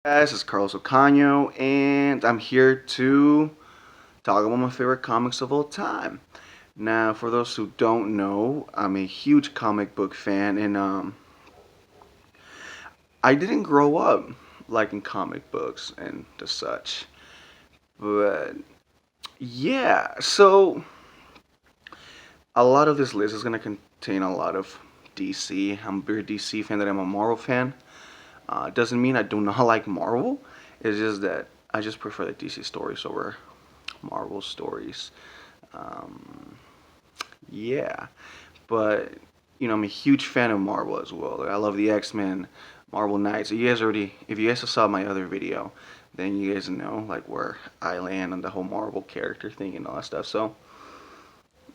Guys, it's Carlos Ocaño, and I'm here to talk about my favorite comics of all time. Now, for those who don't know, I'm a huge comic book fan, and I didn't grow up liking comic books and the such. But yeah, so a lot of this list is gonna contain a lot of DC. I'm a bigger DC fan than I'm a Marvel fan. Doesn't mean I do not like Marvel. It's just that I just prefer the DC stories over Marvel stories. Um, yeah, but I'm a huge fan of Marvel as well. I love the X-Men, Marvel Knights. If you guys saw my other video, then you guys know like where I land on the whole Marvel character thing and all that stuff. So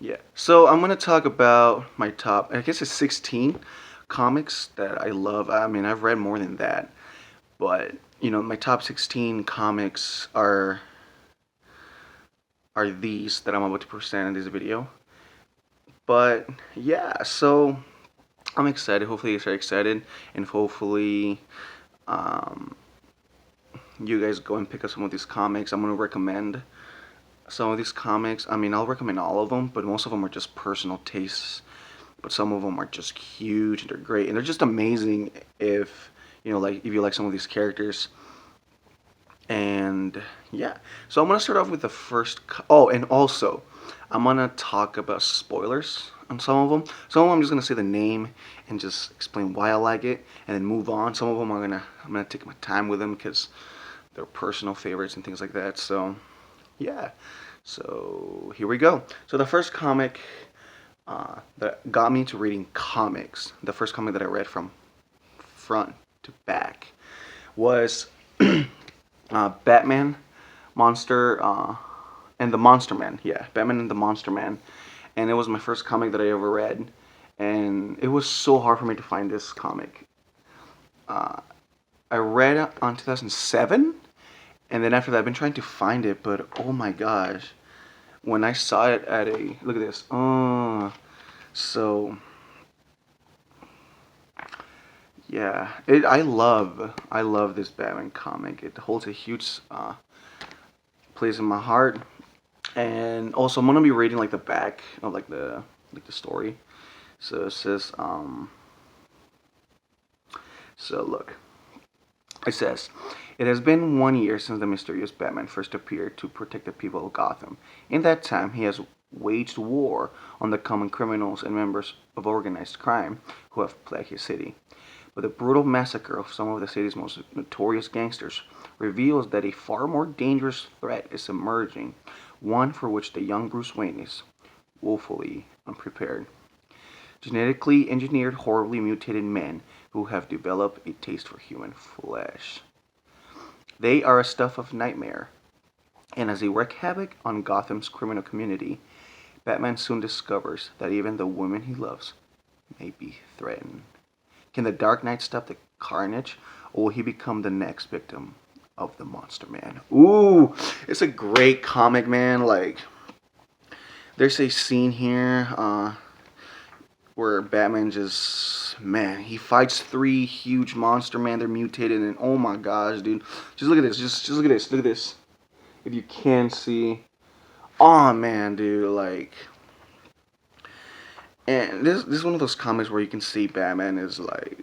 yeah, so I'm gonna talk about my top. I guess it's 16 comics that I love. I mean, I've read more than that, but my top 16 comics are these that I'm about to present in this video. But yeah, so I'm excited. Hopefully, you guys are excited, and hopefully, um, you guys go and pick up some of these comics. I'm gonna recommend some of these comics. I mean, I'll recommend all of them, but most of them are just personal tastes. But some of them are just huge and they're great and they're just amazing if like if you like some of these characters. And yeah, so I'm gonna start off with the first. Oh, and also, I'm gonna talk about spoilers on some of them. Some of them I'm just gonna say the name and just explain why I like it, and then move on. Some of them I'm gonna take my time with them because they're personal favorites and things like that. So yeah, so here we go. So the first comic that got me into reading comics, the first comic that I read from front to back, was Batman, Monster, and the Monster Man. Yeah, Batman and the Monster Man. And it was my first comic that I ever read. And it was so hard for me to find this comic. Uh, I read it on 2007, and then after that, I've been trying to find it, but oh my gosh. When I saw it at a. Look at this. So. Yeah, I love this Batman comic. It holds a huge place in my heart. And also, I'm gonna be reading like the back of like the story. So it says, so look, it says, it has been 1 year since the mysterious Batman first appeared to protect the people of Gotham. In that time, he has waged war on the common criminals and members of organized crime who have plagued his city. But the brutal massacre of some of the city's most notorious gangsters reveals that a far more dangerous threat is emerging, one for which the young Bruce Wayne is woefully unprepared. Genetically engineered, horribly mutated men who have developed a taste for human flesh. They are a stuff of nightmare, and as they wreak havoc on Gotham's criminal community, Batman soon discovers that even the women he loves may be threatened. Can the Dark Knight stop the carnage, or will he become the next victim of the Monster Man? Ooh, it's a great comic, man. Like, there's a scene here where Batman just, man, he fights three huge monster man. They're mutated, and oh my gosh, dude, just look at this. Just look at this. Look at this. If you can see, oh man, dude, like, and this is one of those comics where you can see Batman is like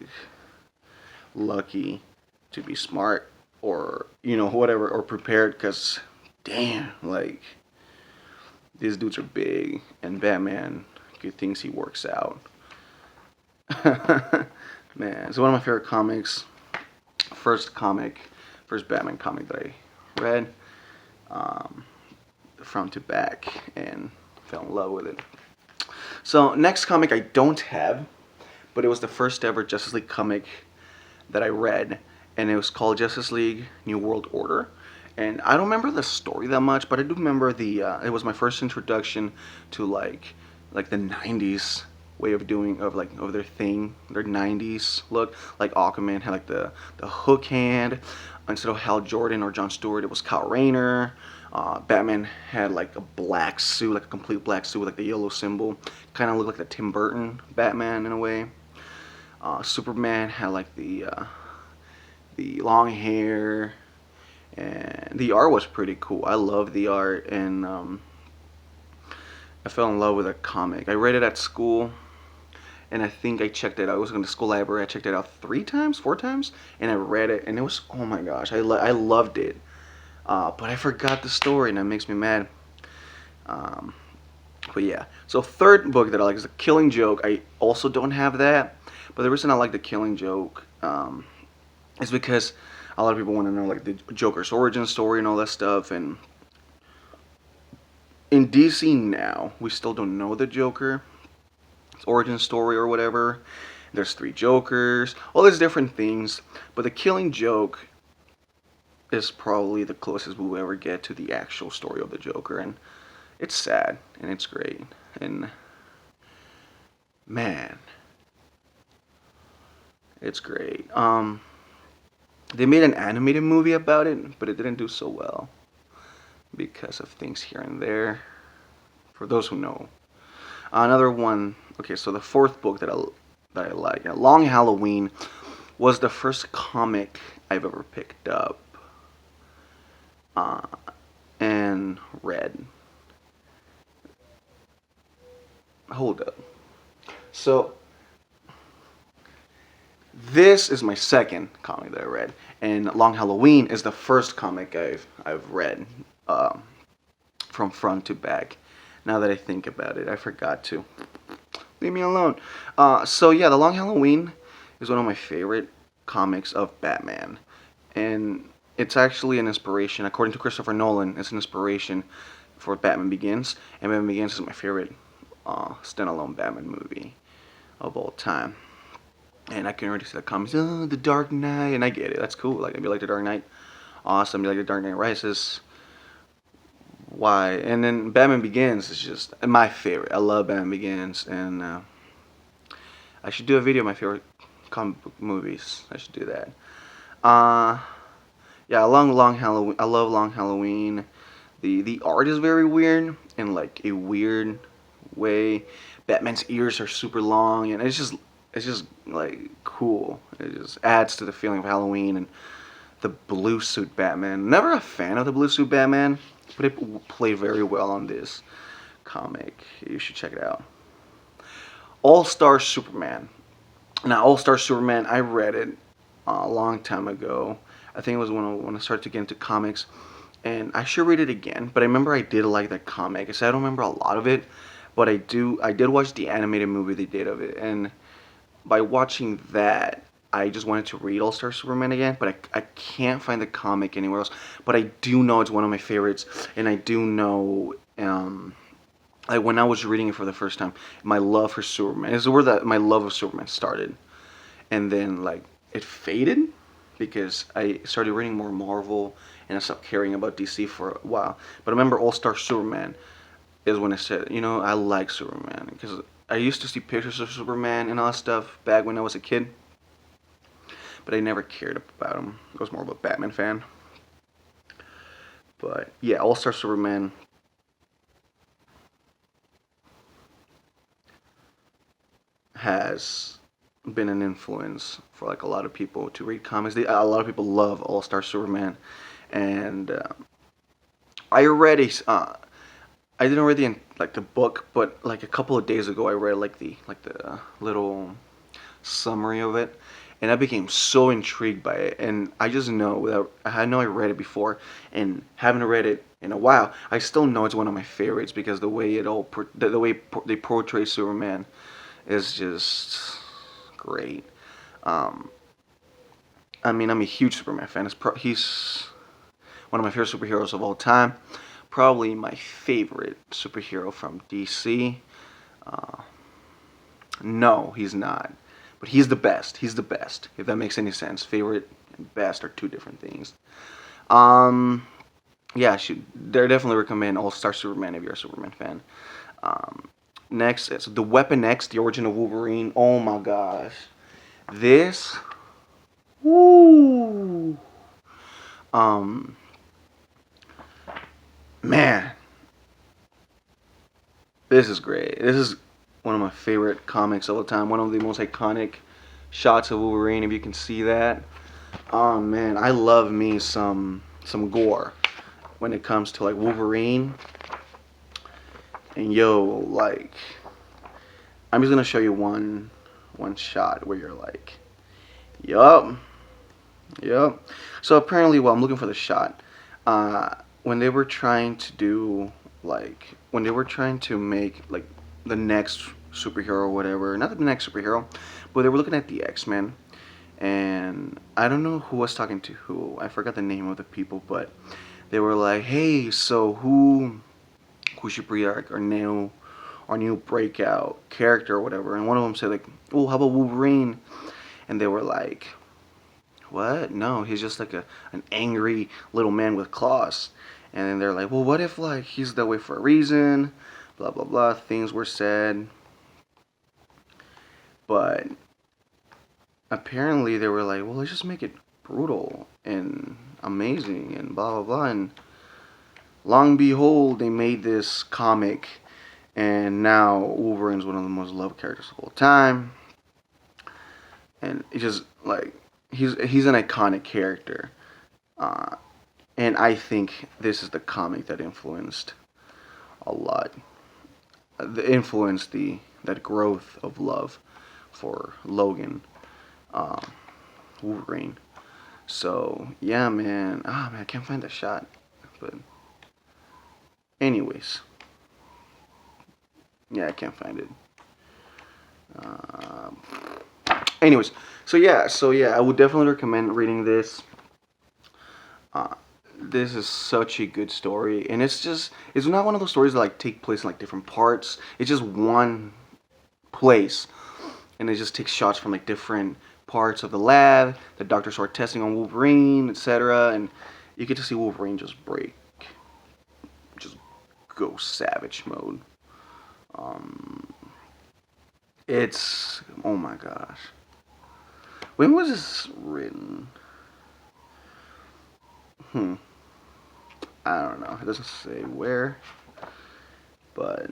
lucky to be smart or whatever or prepared because damn, like these dudes are big and Batman good things he works out. Man, it's one of my favorite comics. First comic, first Batman comic that I read, um, front to back, and fell in love with it. So next comic I don't have, but it was the first ever Justice League comic that I read, and it was called Justice League New World Order. And I don't remember the story that much, but I do remember the. It was my first introduction to like the '90s way of doing of their thing, their '90s look. Like Aquaman had like the hook hand instead of Hal Jordan or John Stewart. It was Kyle Rayner. Batman had like a black suit, like a complete black suit with like the yellow symbol. Kind of looked like the Tim Burton Batman in a way. Superman had like the long hair, and the art was pretty cool. I love the art, and I fell in love with a comic. I read it at school, and I think I checked it out. I was in the school library. I checked it out 3 times, 4 times, and I read it, and it was, oh my gosh, I loved it. But I forgot the story, and that makes me mad. Um, but yeah, so third book that I like is The Killing Joke. I also don't have that, but the reason I like The Killing Joke is because a lot of people want to know like the Joker's origin story and all that stuff. And in DC now, we still don't know the Joker origin story or whatever. There's 3 Jokers, all these different things, but The Killing Joke is probably the closest we'll ever get to the actual story of the Joker, and it's sad and it's great. And man, it's great. They made an animated movie about it, but it didn't do so well because of things here and there. For those who know, another one. Okay, so the fourth book that I like, Long Halloween, was the first comic I've ever picked up uh, and read. Hold up. So this is my second comic that I read, and Long Halloween is the first comic I've read from front to back. Now that I think about it, I forgot to. Leave me alone. So yeah, The Long Halloween is one of my favorite comics of Batman, and it's actually an inspiration. According to Christopher Nolan, it's an inspiration for Batman Begins, and Batman Begins is my favorite standalone Batman movie of all time. And I can already see the comments. Oh, The Dark Knight, and I get it. That's cool. Like, if you like The Dark Knight, awesome. You like The Dark Knight Rises, why? And then Batman Begins is just my favorite. I love Batman Begins, and I should do a video of my favorite comic book movies. I should do that. Uh, yeah, Long Halloween. I love Long Halloween. The art is very weird in like a weird way. Batman's ears are super long, and it's just like cool. It just adds to the feeling of Halloween. And the blue suit Batman. Never a fan of the blue suit Batman, but it played very well on this comic. You should check it out. All Star Superman. Now, All Star Superman, I read it a long time ago. I think it was when I started to get into comics, and I should read it again. But I remember I did like that comic. I said I don't remember a lot of it, but I did watch the animated movie they did of it, and by watching that, I just wanted to read All Star Superman again, but I can't find the comic anywhere else. But I do know it's one of my favorites, and I do know, like when I was reading it for the first time, my love for Superman is where that my love of Superman started, and then like it faded because I started reading more Marvel, and I stopped caring about DC for a while. But I remember All Star Superman is when I said, I like Superman because I used to see pictures of Superman and all that stuff back when I was a kid, but I never cared about him. I was more of a Batman fan. But yeah, All Star Superman has been an influence for like a lot of people to read comics. A lot of people love All Star Superman, and I already I didn't read the book, but like a couple of days ago I read the little summary of it, and I became so intrigued by it. And I just know without I know I read it before, and haven't read it in a while, I still know it's one of my favorites because the way they portray Superman is just great. Um, I mean, I'm a huge Superman fan. He's one of my favorite superheroes of all time. Probably my favorite superhero from DC. Uh, no, he's not. But he's the best. He's the best. If that makes any sense. Favorite and best are two different things. Um, yeah, I definitely recommend All Star Superman if you're a Superman fan. Um, Next is The Weapon X, The Origin of Wolverine. Oh my gosh. This. Woo. Um, Man, this is great. This is one of my favorite comics of all time. One of the most iconic shots of Wolverine, if you can see that. Oh man, I love me some gore when it comes to like Wolverine. And yo, like I'm just gonna show you one shot where you're like, yup, yup. So apparently, while I'm looking for the shot, uh, when they were trying to do when they were trying to make like the next superhero or whatever, not the next superhero, but they were looking at the X-Men, and I don't know who was talking to who. I forgot the name of the people, but they were like, "Hey, so who should be our new breakout character or whatever?" And one of them said like, "Oh, how about Wolverine?" And they were like, "What? No, he's just like an angry little man with claws." And then they're like, "Well, what if like he's that way for a reason?" Blah blah blah. Things were said, but apparently they were like, "Well, let's just make it brutal and amazing and blah blah blah." And long behold, they made this comic, and now Wolverine's one of the most loved characters of all time. And it's just like he's an iconic character, uh, and I think this is the comic that influenced a lot, influenced the that growth of love for Logan, um, Wolverine. So yeah, man. Ah, man, I can't find the shot, but anyways, yeah, I can't find it. Um, anyways, so yeah, I would definitely recommend reading this. Uh, this is such a good story, and it's not one of those stories that like take place in like different parts. It's just one place, and it just takes shots from like different parts of the lab. The doctors start testing on Wolverine, etc., and you get to see Wolverine just go savage mode. Um, it's oh my gosh, when was this written? Hmm, I don't know. It doesn't say where, but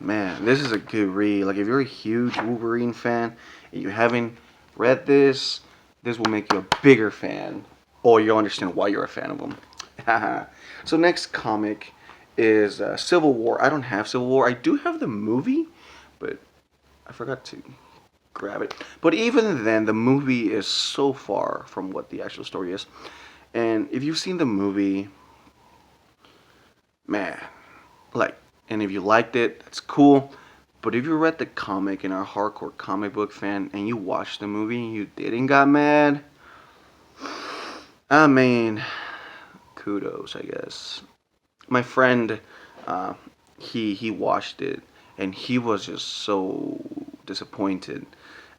man, this is a good read. Like, if you're a huge Wolverine fan and you haven't read this, this will make you a bigger fan, or you'll understand why you're a fan of them. So, next comic is Civil War. I don't have Civil War. I do have the movie, but I forgot to grab it. But even then, the movie is so far from what the actual story is. And if you've seen the movie, man, like, and if you liked it, that's cool. But if you read the comic and are a hardcore comic book fan and you watched the movie and you didn't got mad, I mean, kudos, I guess. My friend, uh, he watched it and he was just so disappointed.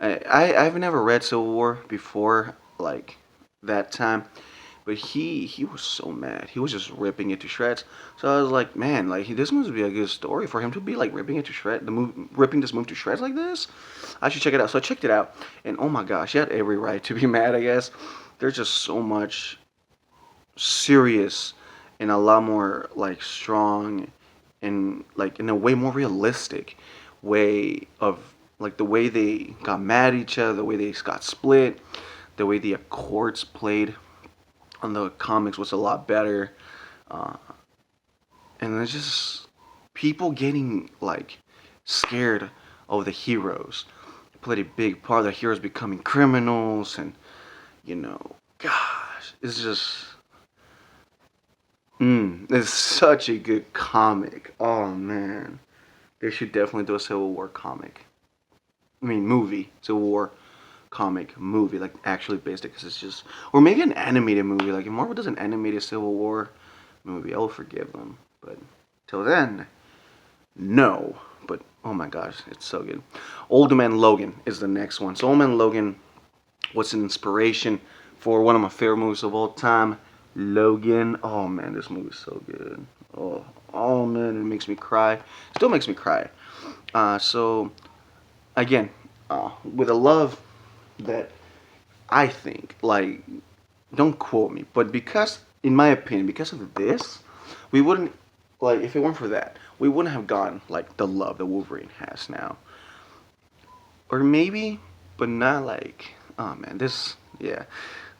I've never read Civil War before, like that time, but he was so mad. He was just ripping it to shreds. So I was like, man, like this must be a good story for him to be like ripping it to shreds, ripping this movie to shreds like this. I should check it out. So I checked it out, and oh my gosh, he had every right to be mad. I guess there's just so much serious and a lot more like strong and like in a way more realistic way of like the way they got mad at each other, the way they got split, the way the Accords played on the comics was a lot better. Uh, and it's just people getting like scared of the heroes. Played a big part of the heroes becoming criminals, and you know, gosh, it's just it's such a good comic. Oh man, they should definitely do a Civil War comic. I mean, movie, Civil War comic movie, like actually based it, because it's just, or maybe an animated movie. Like if Marvel does an animated Civil War movie, I'll forgive them. But till then, no. But oh my gosh, it's so good. Old Man Logan is the next one. So Old Man Logan was an inspiration for one of my favorite movies of all time, Logan. Oh man, this movie's so good. Oh man, it makes me cry. Still makes me cry. So again, with a love that I think, like, don't quote me, but because, in my opinion, because of this, we wouldn't, like, if it weren't for that, we wouldn't have gotten, like, the love that Wolverine has now. Or maybe, but not like, oh man, this, yeah.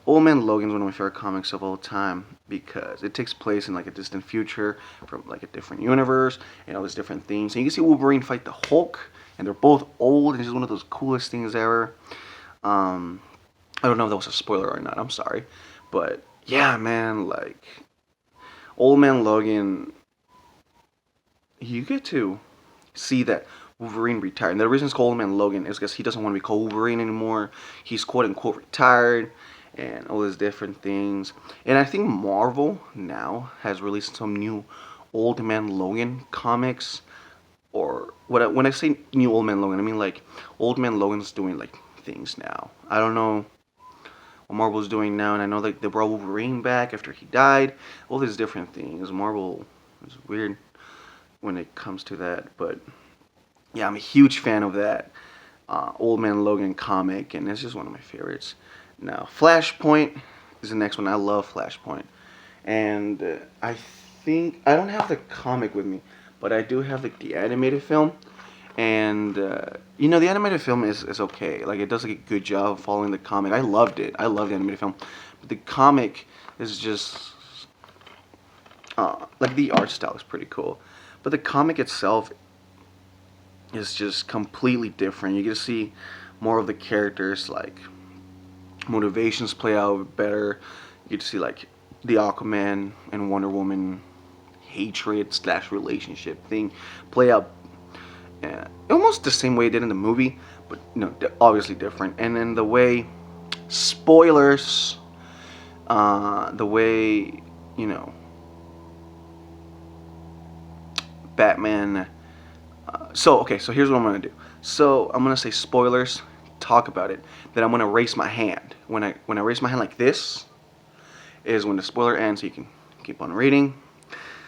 Old Man Logan is one of my favorite comics of all time because it takes place in like a distant future from like a different universe and all these different things. And you can see Wolverine fight the Hulk, and they're both old, and it's just one of those coolest things ever. Um, I don't know if that was a spoiler or not. I'm sorry, but yeah, man, like Old Man Logan, you get to see that Wolverine retired. And the reason it's called Old Man Logan is because he doesn't want to be called Wolverine anymore. He's quote unquote retired and all these different things. And I think Marvel now has released some new Old Man Logan comics. Or when I say new Old Man Logan, I mean like Old Man Logan's doing like things now. I don't know what Marvel's doing now, and I know like they brought Wolverine back after he died. All these different things. Marvel is weird when it comes to that, but yeah, I'm a huge fan of that Old Man Logan comic, and it's just one of my favorites. Now, Flashpoint is the next one. I love Flashpoint, and I think I don't have the comic with me, but I do have like the animated film, and the animated film is okay. Like it does like a good job following the comic. I loved it. I love the animated film, but the comic is just like the art style is pretty cool, but the comic itself is just completely different. You get to see more of the characters like motivations play out better. You get to see like the Aquaman and Wonder Woman hatred slash relationship thing play out almost the same way it did in the movie, but obviously different. And then the way spoilers, the way Batman. So here's what I'm gonna do. So I'm gonna say spoilers, talk about it. Then I'm gonna raise my hand. When I raise my hand like this, is when the spoiler ends. So you can keep on reading.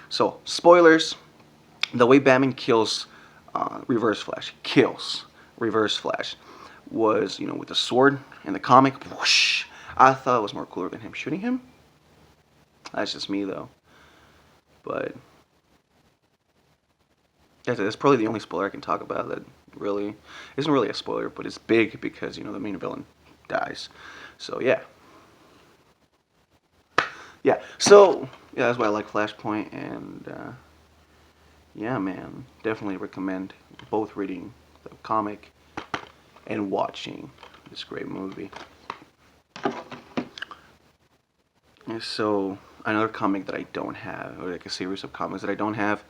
So spoilers. The way Batman kills Reverse Flash was with the sword in the comic. Whoosh, I thought it was more cooler than him shooting him. That's just me though. But that's probably the only spoiler I can talk about that really isn't really a spoiler, but it's big because the main villain dies. So yeah. So yeah, that's why I like Flashpoint, and yeah, man, definitely recommend both reading the comic and watching this great movie. And so another comic that I don't have, or like a series of comics that I don't have,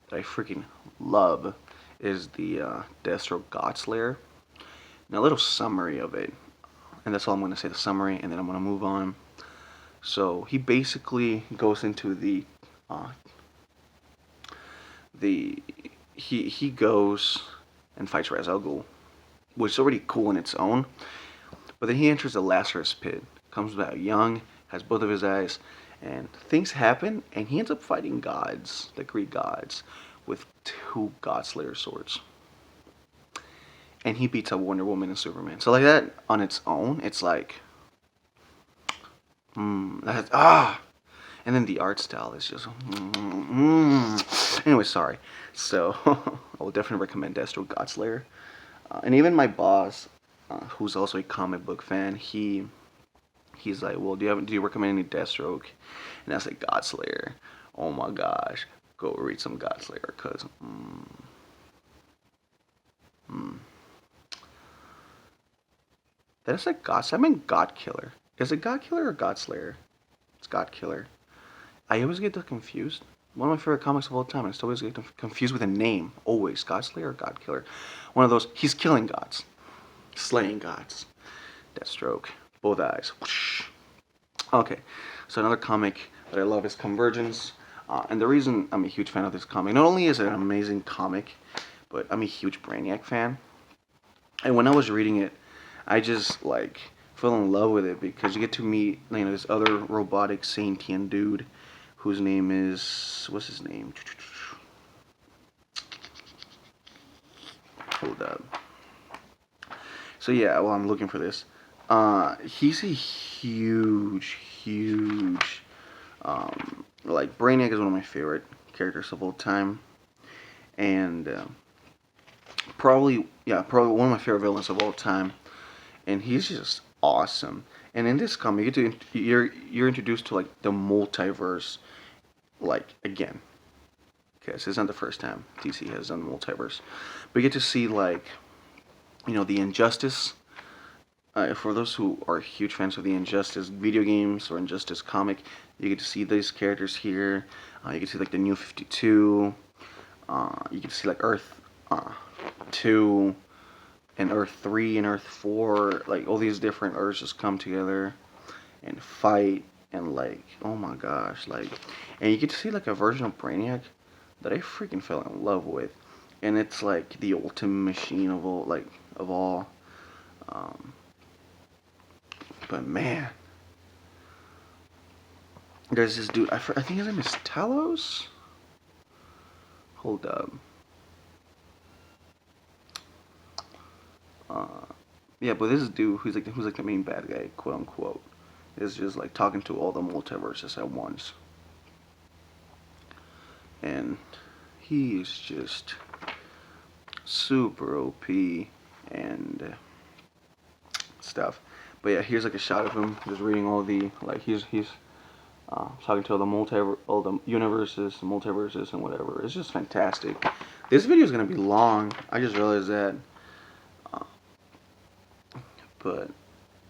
that I freaking love, is the Deathstroke Godslayer. Now a little summary of it, and that's all I'm going to say, the summary, and then I'm going to move on. So he basically goes into he goes and fights Ra's al Ghul, which is already cool in its own. But then he enters the Lazarus Pit, comes back young, has both of his eyes, and things happen, and he ends up fighting gods, the Greek gods, with two Godslayer swords. And he beats up Wonder Woman and Superman. So like that on its own, it's like, and then the art style is just, Anyway, sorry. So I will definitely recommend Deathstroke Godslayer. And even my boss, who's also a comic book fan, he's like, well, do you recommend any Deathstroke? And I said, Godslayer. Oh my gosh, go read some Godslayer, cause that is like I mean God Killer. Is it God Killer or Godslayer? It's God Killer. I always get confused. One of my favorite comics of all time. I still always get confused with a name. Always Godslayer or God Killer. One of those. He's killing gods, slaying gods. Deathstroke, both eyes. Whoosh. Okay, so another comic that I love is Convergence. And the reason I'm a huge fan of this comic, not only is it an amazing comic, but I'm a huge Brainiac fan. And when I was reading it, I just like fell in love with it because you get to meet this other robotic sentient dude whose name is, what's his name? Hold up. So yeah, well, I'm looking for this. He's a huge like Brainiac is one of my favorite characters of all time, and probably one of my favorite villains of all time, and he's just awesome. And in this comic, you're introduced to like the multiverse, like again. Okay, so it's not the first time DC has done multiverse, but you get to see like, the Injustice. For those who are huge fans of the Injustice video games or Injustice comic, you get to see these characters here. You can see like the New 52. You can see like Earth 2 and Earth 3 and Earth 4. Like all these different Earths just come together and fight. And like, oh my gosh, like, and you get to see like a version of Brainiac that I freaking fell in love with. And it's like the ultimate machine of all, like, of all. Um, but man, there's this dude. I think his name is Talos. Hold up. Yeah, but this dude who's like the main bad guy, quote unquote, is just like talking to all the multiverses at once, and he is just super OP and stuff. But yeah, here's like a shot of him just reading all the like he's talking to all all the universes, multiverses, and whatever. It's just fantastic. This video is gonna be long. I just realized that. But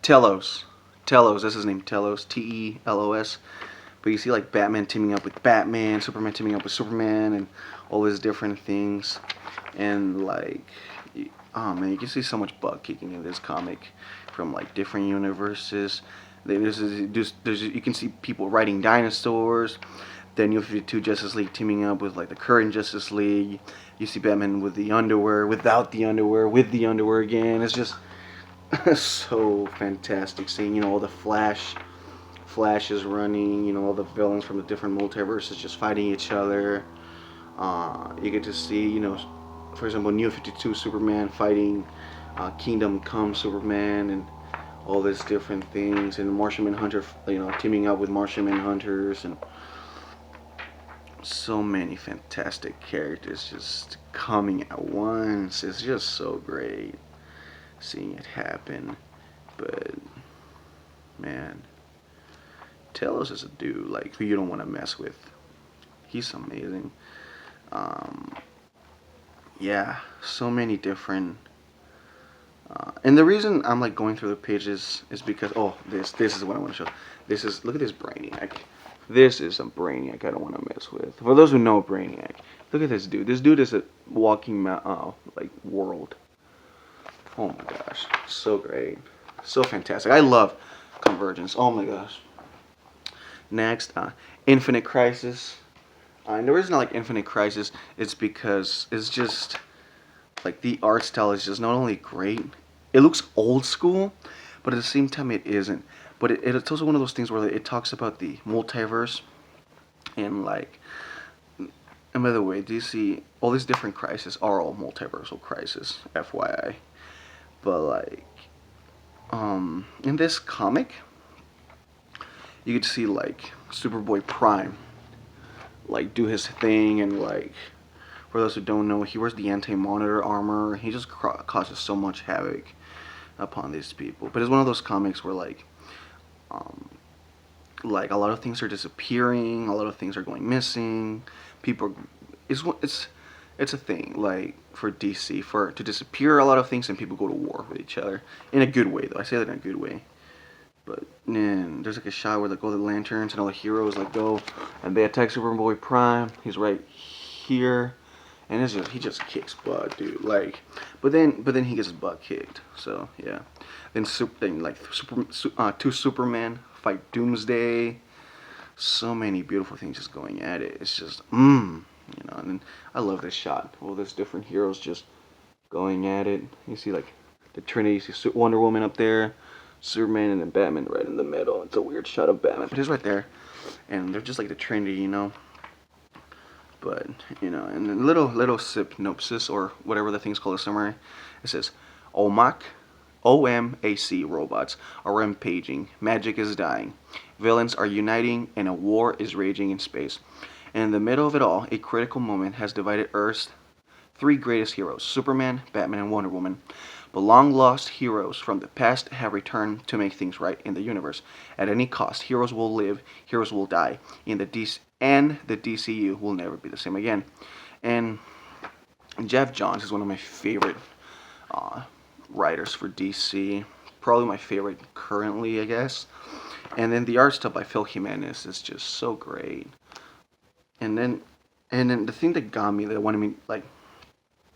Telos, that's his name, Telos, Telos. But you see like Batman teaming up with Batman, Superman teaming up with Superman, and all these different things. And like, oh man, you can see so much butt kicking in this comic from like different universes. You can see people riding dinosaurs. Then you have 2 Justice League teaming up with like the current Justice League. You see Batman with the underwear, without the underwear, with the underwear again. It's just so fantastic seeing, all the Flash is running, all the villains from the different multiverses just fighting each other. You get to see, for example, New 52 Superman fighting Kingdom Come Superman and all these different things, and Martian Manhunter, teaming up with Martian Manhunters, and so many fantastic characters just coming at once. It's just so great seeing it happen. But man, Telos is a dude like who you don't want to mess with. He's amazing. Yeah, so many different. And the reason I'm like going through the pages is because this is what I want to show. Look at this Brainiac. This is a Brainiac I don't want to mess with. For those who know Brainiac, look at this dude. This dude is a walking like world. Oh my gosh, so great, so fantastic. I love Convergence. Oh my gosh. Next, Infinite Crisis. And the reason I like Infinite Crisis is because it's just like the art style is just not only great, it looks old school, but at the same time it isn't. But it's also one of those things where it talks about the multiverse and like. And by the way, do you see all these different crises are all multiversal crises, FYI. But like, in this comic, you get to see like Superboy Prime, like do his thing, and like, for those who don't know, he wears the Anti-Monitor armor. He just causes so much havoc upon these people. But it's one of those comics where like a lot of things are disappearing, a lot of things are going missing. People, it's a thing like for DC to disappear a lot of things and people go to war with each other in a good way though. I say that in a good way. But man, there's like a shot where like all the lanterns and all the heroes like go and they attack Superboy Prime. He's right here, and he just kicks butt, dude. Like, but then he gets his butt kicked. So yeah, then two Superman fight Doomsday. So many beautiful things just going at it. It's just and then I love this shot. All these different heroes just going at it. You see like the Trinity, you see Wonder Woman up there, Superman, and then Batman right in the middle. It's a weird shot of Batman, but he's right there, and they're just like the Trinity, But and then little synopsis or whatever the thing's called, a summary. It says, OMAC robots are rampaging. Magic is dying. Villains are uniting, and a war is raging in space. And in the middle of it all, a critical moment has divided Earth's 3 greatest heroes, Superman, Batman, and Wonder Woman. but long-lost heroes from the past have returned to make things right in the universe. At any cost, heroes will live, heroes will die, and the DCU will never be the same again. And Jeff Johns is one of my favorite uh, writers for DC. Probably my favorite currently, I guess. And then the art stuff by Phil Jimenez is just so great. And then, the thing that got me, that wanted me like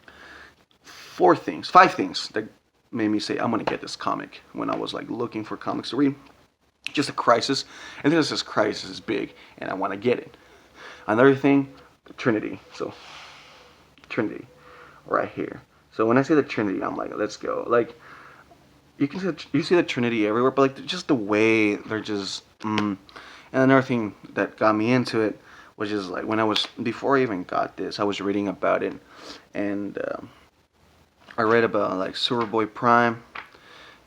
five things that made me say I'm gonna get this comic when I was like looking for comics to read. Just a crisis, and then this crisis is big, and I want to get it. Another thing, Trinity. So Trinity, right here. So when I say the Trinity, I'm like, let's go. Like you see the Trinity everywhere, but like just the way they're just. And another thing that got me into it was just like when I was before I even got this, I was reading about it, and I read about like Superboy Prime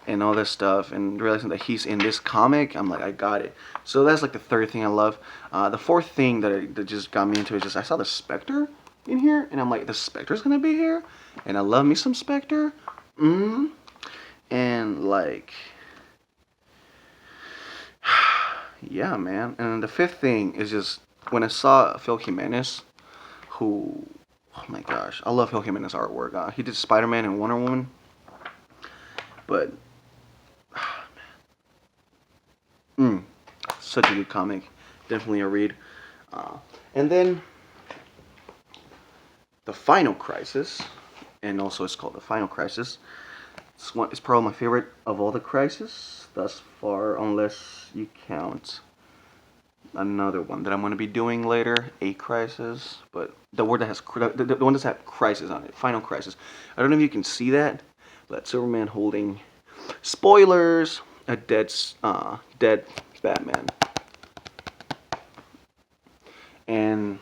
and all this stuff, and realizing that he's in this comic, I'm like, I got it. So that's like the third thing I love. The fourth thing that just got me into it is just I saw the Spectre in here, and I'm like, the Spectre's gonna be here, and I love me some Spectre. And like, yeah, man. And the fifth thing is just when I saw Phil Jimenez, who, oh my gosh, I love Phil Jimenez artwork. He did Spider-Man and Wonder Woman, but such a good comic. Definitely a read. And then The Final Crisis, and also it's called The Final Crisis. It's probably my favorite of all the Crisis thus far, unless you count another one that I'm going to be doing later, A Crisis. But the word that has the one that's had Crisis on it, Final Crisis. I don't know if you can see that, but Superman holding, spoilers, a dead Batman. And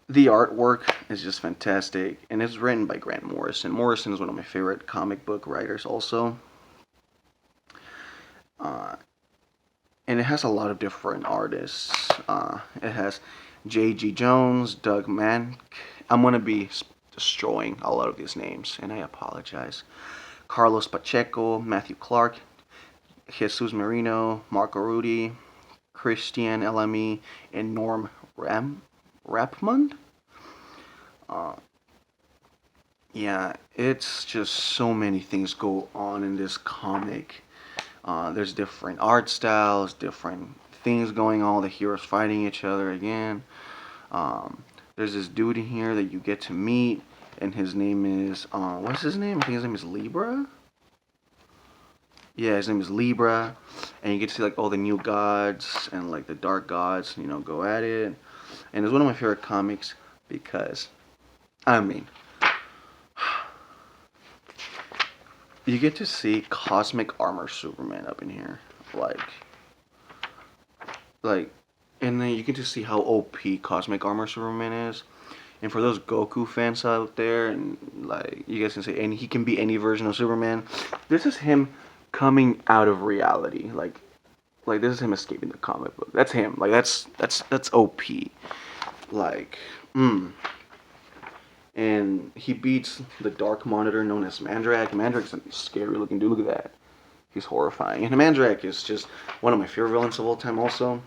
the artwork is just fantastic, and it's written by Grant Morrison. Morrison is one of my favorite comic book writers also. And it has a lot of different artists. It has J.G. Jones, Doug Mank. I'm going to be destroying a lot of these names, and I apologize. Carlos Pacheco, Matthew Clark, Jesus Marino, Marco Rudy, Christian LME, and Norm Rapmund. Yeah, it's just so many things go on in this comic. There's different art styles, different things going on. The heroes fighting each other again. There's this dude in here that you get to meet, and his name is what's his name? I think his name is Libra. Yeah, his name is Libra, and you get to see like all the new gods and like the dark gods, go at it. And it's one of my favorite comics because, I mean, you get to see Cosmic Armor Superman up in here, and then you get to see how OP Cosmic Armor Superman is. And for those Goku fans out there, and like you guys can say, and he can be any version of Superman. This is him coming out of reality, like this is him escaping the comic book. That's him. Like that's OP. Like, and he beats the Dark Monitor known as Mandrake. Mandrake's a scary looking dude. Look at that. He's horrifying. And Mandrake is just one of my favorite villains of all time also.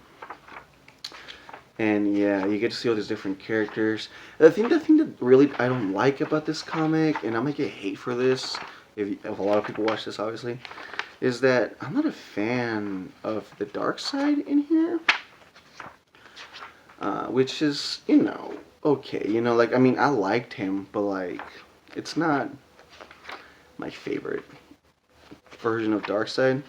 And yeah, you get to see all these different characters. The thing that really I don't like about this comic, and I'm gonna get hate for this if a lot of people watch this obviously, is that I'm not a fan of the Darkseid in here. Which is, okay. Like, I mean, I liked him, but like, it's not my favorite version of Darkseid.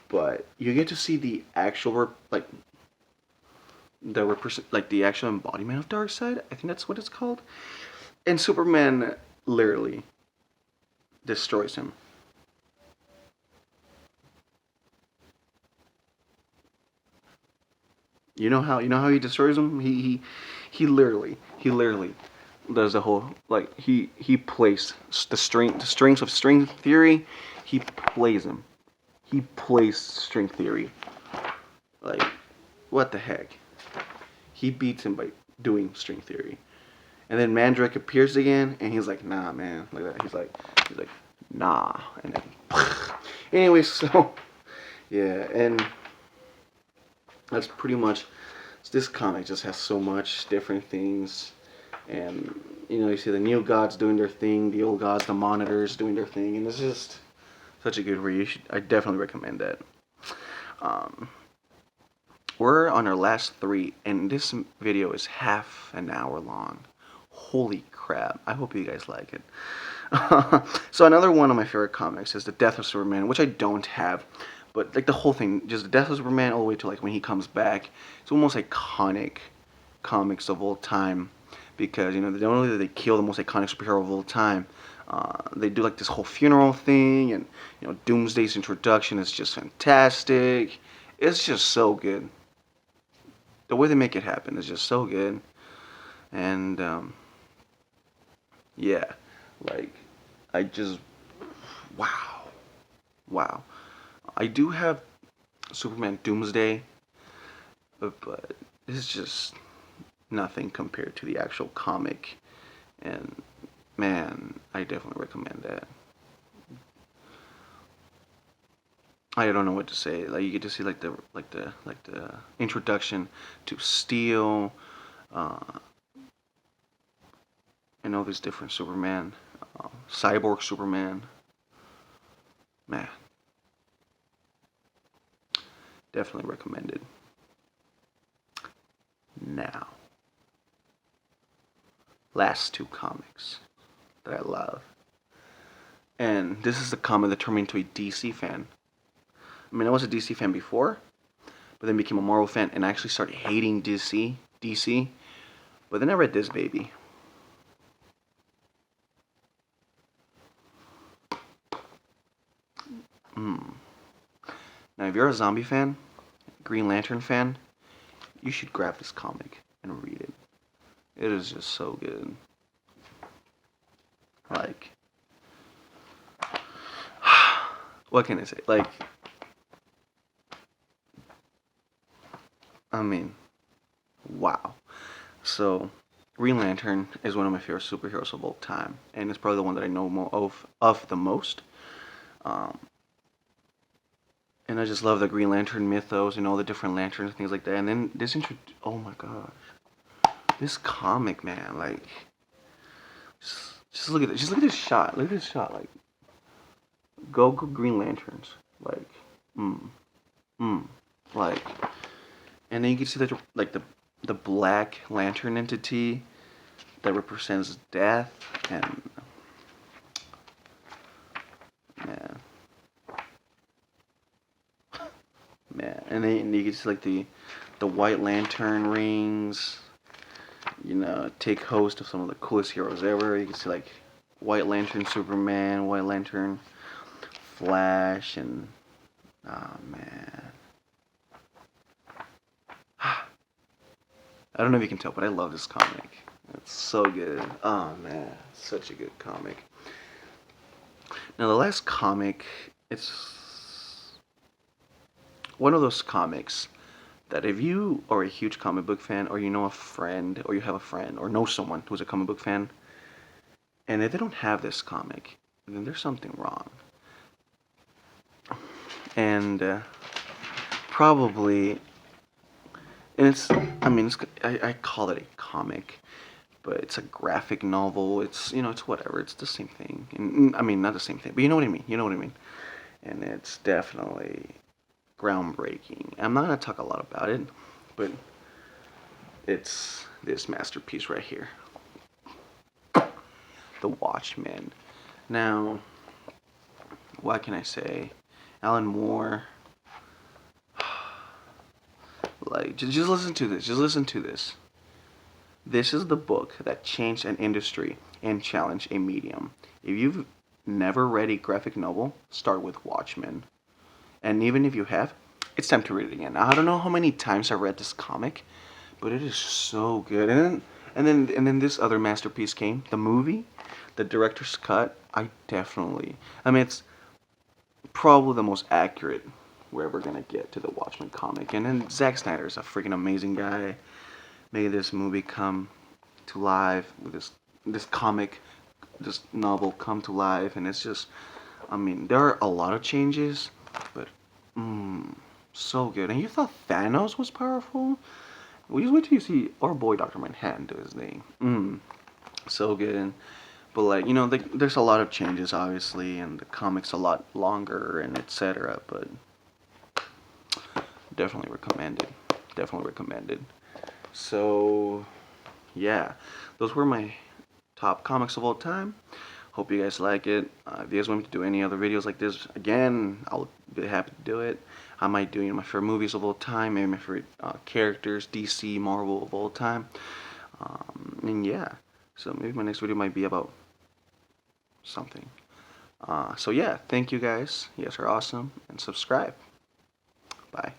But you get to see the actual, the actual embodiment of Darkseid. I think that's what it's called. And Superman literally destroys him. You know how he destroys him? He literally does the whole he plays the strings of string theory. He plays him. He plays string theory. Like, what the heck? He beats him by doing string theory. And then Mandrake appears again, and he's like, nah, man, like that. He's like, nah, and then, anyway, so yeah, and that's pretty much. This comic just has so much different things, and you see the new gods doing their thing, the old gods, the monitors doing their thing, and it's just such a good read. I definitely recommend that. Um, we're on our last three, and this video is half an hour long. Holy crap! I hope you guys like it. So another one of my favorite comics is The Death of Superman, which I don't have, but like the whole thing, just The Death of Superman all the way to like when he comes back, it's almost iconic comics of all time because not only do they kill the most iconic superhero of all time, they do like this whole funeral thing, and Doomsday's introduction is just fantastic. It's just so good. The way they make it happen is just so good, and yeah, like I just wow, wow. I do have Superman Doomsday, but it's just nothing compared to the actual comic. And man, I definitely recommend that. I don't know what to say. Like you get to see like the introduction to Steel, uh, and all these different Superman, Cyborg Superman. Man, definitely recommended. Now, last two comics that I love. And this is the comic that turned me into a DC fan. I mean, I was a DC fan before, but then became a Marvel fan, and I actually started hating DC. But then I read this baby. Now, if you're a zombie fan, Green Lantern fan, you should grab this comic and read it. It is just so good. Like, what can I say? Like, I mean, wow. So, Green Lantern is one of my favorite superheroes of all time, and it's probably the one that I know more of the most. Um, and I just love the Green Lantern mythos and all the different lanterns and things like that. And then oh my gosh, this comic, man, like, just look at this. Just look at this shot. Look at this shot. Like, go Green Lanterns. Like, like, and then you can see that like the Black Lantern entity that represents death, and man, and then you can see like the White Lantern rings. Take host of some of the coolest heroes ever. You can see like White Lantern Superman, White Lantern Flash, and oh man. I don't know if you can tell, but I love this comic. It's so good. Oh man, such a good comic. Now the last comic, it's one of those comics that if you are a huge comic book fan, or you know a friend, or you have a friend, or know someone who's a comic book fan, and if they don't have this comic, then there's something wrong. And probably, and I call it a comic, but it's a graphic novel. It's whatever. It's the same thing. And, I mean, not the same thing, but you know what I mean. You know what I mean. And it's definitely groundbreaking. I'm not gonna talk a lot about it, but it's this masterpiece right here, The Watchmen. Now, what can I say? Alan Moore. Like, just listen to this. Just listen to this. This is the book that changed an industry and challenged a medium. If you've never read a graphic novel, start with Watchmen. And even if you have, it's time to read it again. Now, I don't know how many times I've read this comic, but it is so good. And then this other masterpiece came, the movie, the director's cut. I mean, it's probably the most accurate we're ever gonna get to the Watchmen comic. And then Zack Snyder is a freaking amazing guy. Made this movie come to life with this comic, this novel come to life, and it's just, I mean, there are a lot of changes, but so good. And you thought Thanos was powerful? We just wait till you see our boy Doctor Manhattan do his thing. So good. But like, there's a lot of changes obviously, and the comics a lot longer and etc. But definitely recommended. Definitely recommended. So yeah, those were my top comics of all time. Hope you guys like it. If you guys want me to do any other videos like this again, I'll be happy to do it. I might do my favorite movies of all time, maybe my favorite characters, DC, Marvel of all time. And yeah, so maybe my next video might be about something. So yeah, thank you guys. You guys are awesome. And subscribe. Bye.